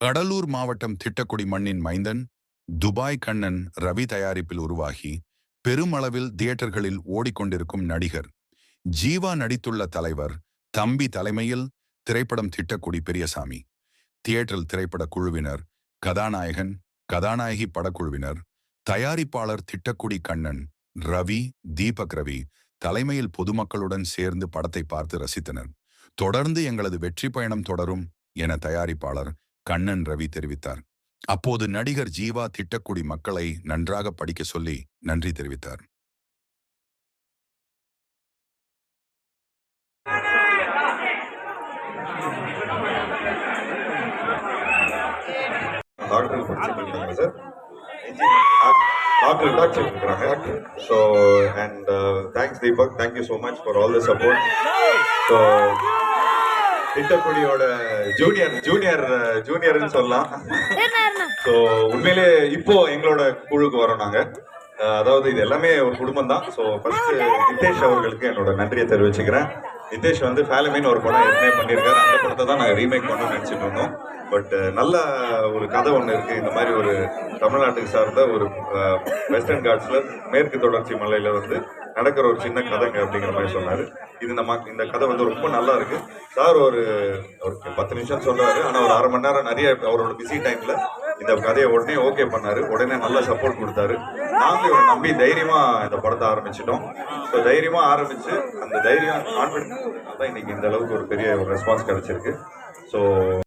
கடலூர் மாவட்டம் திட்டக்குடி மண்ணின் மைந்தன் துபாய் கண்ணன் ரவி தயாரிப்பில் உருவாகி பெருமளவில் தியேட்டர்களில் ஓடிக்கொண்டிருக்கும் நடிகர் ஜீவா நடித்துள்ள தலைவர் தம்பி தலைமையில் திரைப்படம் திட்டக்குடி பெரியசாமி. தியேட்டரில் திரைப்பட குழுவினர், கதாநாயகன் கதாநாயகி படக்குழுவினர், தயாரிப்பாளர் திட்டக்குடி கண்ணன் ரவி, தீபக் ரவி தலைமையில் பொதுமக்களுடன் சேர்ந்து படத்தை பார்த்து ரசித்தனர். தொடர்ந்து எங்களது வெற்றி பயணம் தொடரும் என தயாரிப்பாளர் கண்ணன் ரவி தெரிவித்தார். அப்போது நடிகர் ஜீவா திட்டக்குடி மக்களை நன்றாக படிக்க சொல்லி நன்றி தெரிவித்தார். So, and thanks Deepak, thank you so much for all the support. So, திட்டக்குடியோட ஜூனியர்னு சொல்லலாம். ஸோ உண்மையிலே இப்போ எங்களோட குழுக்கு வரோம் நாங்க. அதாவது இது எல்லாமே ஒரு குடும்பம் தான். ஸோ ஃபர்ஸ்ட் நிதேஷ் அவர்களுக்கு என்னோட நன்றியை தெரிவிச்சுக்கிறேன். நிதேஷ் வந்து ஃபேலமின்னு ஒரு படம் ஏற்கனவே பண்ணியிருக்காரு. அந்த படத்தை தான் நாங்கள் ரீமேக் பண்ணணும்னு நினச்சிட்டு இருந்தோம். பட் நல்ல ஒரு கதை ஒன்று இருக்குது. இந்த மாதிரி ஒரு தமிழ்நாட்டுக்கு சார்ந்த ஒரு வெஸ்டர்ன் காட்ஸில் மேற்கு தொடர்ச்சி மலையில் வந்து நடக்கிற ஒரு சின்ன கதைங்க அப்படிங்கிற மாதிரி சொன்னார். இந்த கதை வந்து ரொம்ப நல்லா இருக்குது. சார் ஒரு 10 நிமிஷம் சொல்கிறாரு. ஆனால் ஒரு அரை மணி நேரம் நிறைய அவரோட பிஸி டைமில் இந்த கதையை உடனே ஓகே பண்ணார். உடனே நல்லா சப்போர்ட் கொடுத்தாரு. நாங்கள் இவரை நம்பி தைரியமாக இந்த படத்தை ஆரம்பிச்சிட்டோம். ஸோ தைரியமாக ஆரம்பித்து அந்த தைரியம் கான்ஃபிடன்ஸ் தான் இன்னைக்கு இந்த அளவுக்கு ஒரு பெரிய ஒரு ரெஸ்பான்ஸ் கிடைச்சிருக்கு. ஸோ